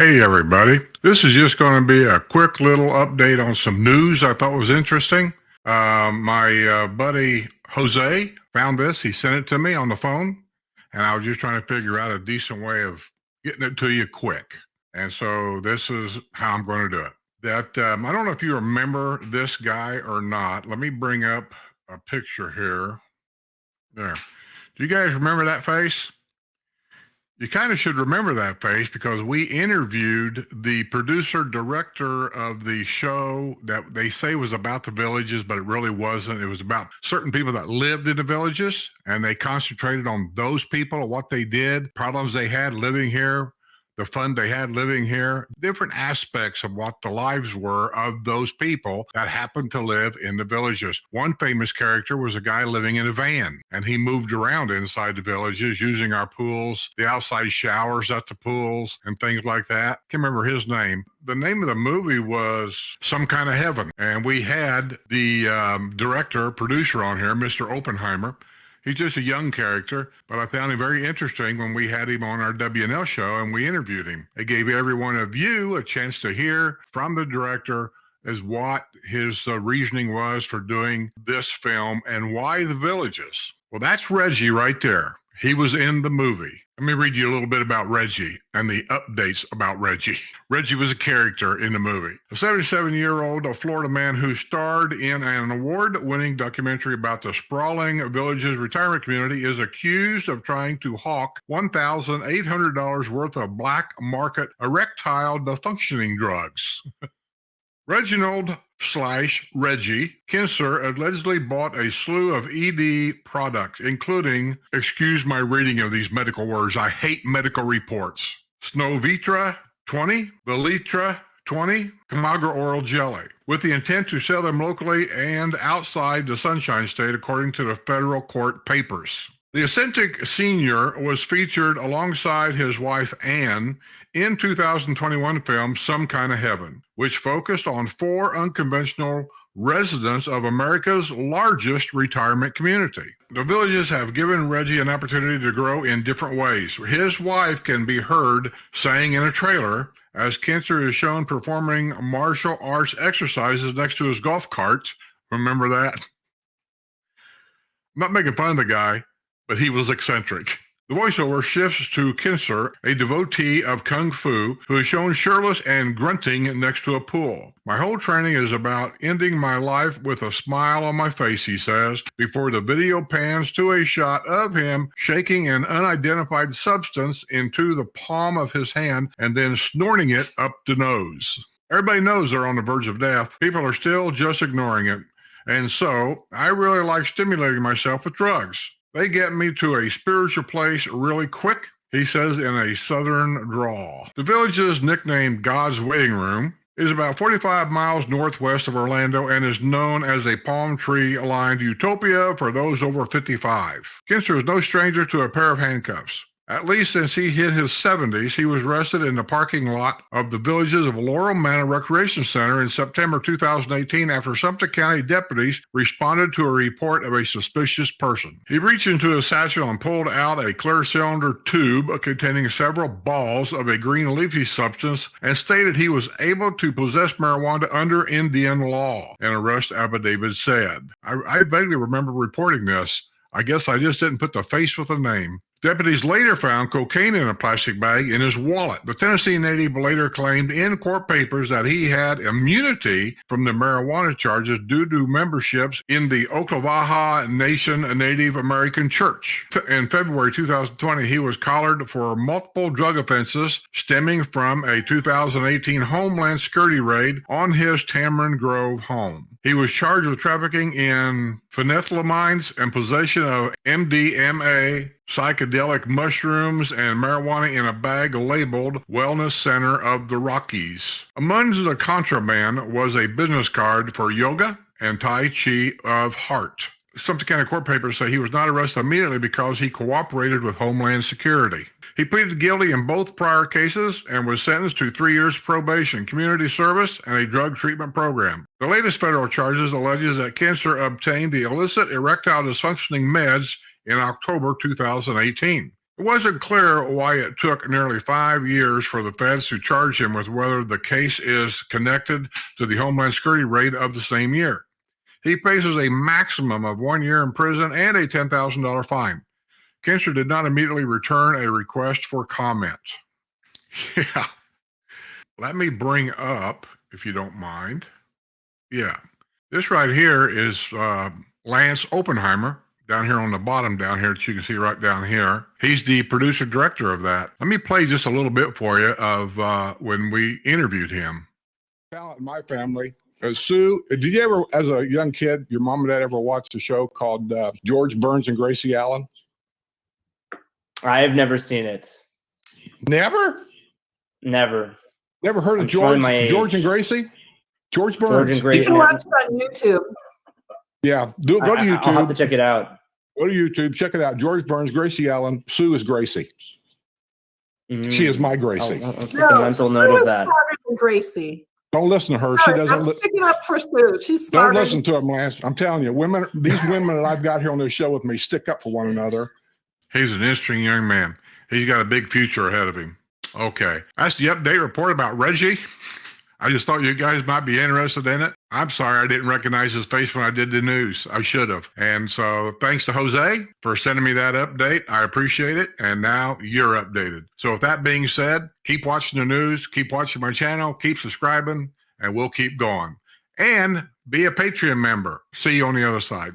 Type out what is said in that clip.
Hey, everybody. This is just going to be a quick little update on some news I thought was interesting. My buddy Jose found this. He sent it to me on the phone, and I was just trying to figure out a decent way of getting it to you quick. And so this is how I'm going to do it. I don't know if you remember this guy or not. Let me bring up a picture here. There. Do you guys remember that face? You kind of should remember that face because we interviewed the producer director of the show that they say was about the villages, but it really wasn't. It was about certain people that lived in the villages, and they concentrated on those people, what they did, problems they had living here, the fun they had living here, different aspects of what the lives were of those people that happened to live in the villages. One famous character was a guy living in a van, and he moved around inside the villages using our pools, the outside showers at the pools, and things like that. Can't remember his name. The name of the movie was Some Kind of Heaven, and we had the director, producer on here, Mr. Oppenheimer. He's just a young character, but I found him very interesting when we had him on our WNL show and we interviewed him. It gave every one of you a chance to hear from the director as what his reasoning was for doing this film and why the villages. Well, that's Reggie right there. He was in the movie. Let me read you a little bit about Reggie and the updates about Reggie. Reggie was a character in the movie. A 77-year-old Florida man who starred in an award-winning documentary about the sprawling villages retirement community is accused of trying to hawk $1,800 worth of black market erectile dysfunctioning drugs. Reginald/Reggie Kinser allegedly bought a slew of ED products, including, excuse my reading of these medical words, I hate medical reports, Snovitra 20, Velitra 20, Kamagra oral jelly, with the intent to sell them locally and outside the Sunshine State, according to the federal court papers. The eccentric senior was featured alongside his wife Anne in 2021 film Some Kind of Heaven, which focused on four unconventional residents of America's largest retirement community. The villages have given Reggie an opportunity to grow in different ways. His wife can be heard saying in a trailer as Kinser is shown performing martial arts exercises next to his golf cart. Remember that? I'm not making fun of the guy, but he was eccentric. The voiceover shifts to Kinser, a devotee of Kung Fu, who is shown shirtless and grunting next to a pool. My whole training is about ending my life with a smile on my face, he says, before the video pans to a shot of him shaking an unidentified substance into the palm of his hand and then snorting it up the nose. Everybody knows they're on the verge of death. People are still just ignoring it. And so, I really like stimulating myself with drugs. They get me to a spiritual place really quick, he says in a southern drawl. The village's nicknamed God's Waiting Room is about 45 miles northwest of Orlando and is known as a palm tree-lined utopia for those over 55. Kinser is no stranger to a pair of handcuffs. At least since he hit his 70s, he was arrested in the parking lot of the Villages of Laurel Manor Recreation Center in September 2018 after Sumter County deputies responded to a report of a suspicious person. He reached into his satchel and pulled out a clear cylinder tube containing several balls of a green leafy substance and stated he was able to possess marijuana under Indian law, an arrest affidavit said. I vaguely remember reporting this. I guess I just didn't put the face with the name. Deputies later found cocaine in a plastic bag in his wallet. The Tennessee native later claimed in court papers that he had immunity from the marijuana charges due to memberships in the Oklawaha Nation Native American Church. In February 2020, he was collared for multiple drug offenses stemming from a 2018 Homeland Security raid on his Tamarind Grove home. He was charged with trafficking in phenethylamines and possession of MDMA, psychedelic mushrooms, and marijuana in a bag labeled Wellness Center of the Rockies. Among the contraband was a business card for yoga and Tai Chi of Heart. Sumter County court papers say he was not arrested immediately because he cooperated with Homeland Security. He pleaded guilty in both prior cases and was sentenced to 3 years probation, community service, and a drug treatment program. The latest federal charges alleges that Kinser obtained the illicit erectile dysfunctioning meds in October 2018. It wasn't clear why it took nearly 5 years for the feds to charge him with whether the case is connected to the Homeland Security raid of the same year. He faces a maximum of 1 year in prison and a $10,000 fine. Kinser did not immediately return a request for comment. Yeah. Let me bring up, if you don't mind. Yeah. This right here is Lance Oppenheimer, down here on the bottom down here that you can see right down here. He's the producer director of that. Let me play just a little bit for you of when we interviewed him. Talent in my family. Sue, did you ever, as a young kid, your mom and dad ever watched a show called George Burns and Gracie Allen? I've never seen it. Never? Never. Never heard of George and Gracie? George Burns. George and Gracie. You can watch it on YouTube. Yeah, go to YouTube. I'll have to check it out. Go to YouTube, check it out. George Burns, Gracie Allen. Sue is Gracie. She is my Gracie. I'll take a mental note of that. Smarter than Gracie. Don't listen to her. She doesn't. I'm picking up for Sue. She's smarter. Don't listen to him, Lance. I'm telling you, these women that I've got here on this show with me stick up for one another. He's an interesting young man. He's got a big future ahead of him. Okay. That's the update report about Reggie. I just thought you guys might be interested in it. I'm sorry I didn't recognize his face when I did the news. I should have. And so thanks to Jose for sending me that update. I appreciate it. And now you're updated. So with that being said, keep watching the news, keep watching my channel, keep subscribing, and we'll keep going. And be a Patreon member. See you on the other side.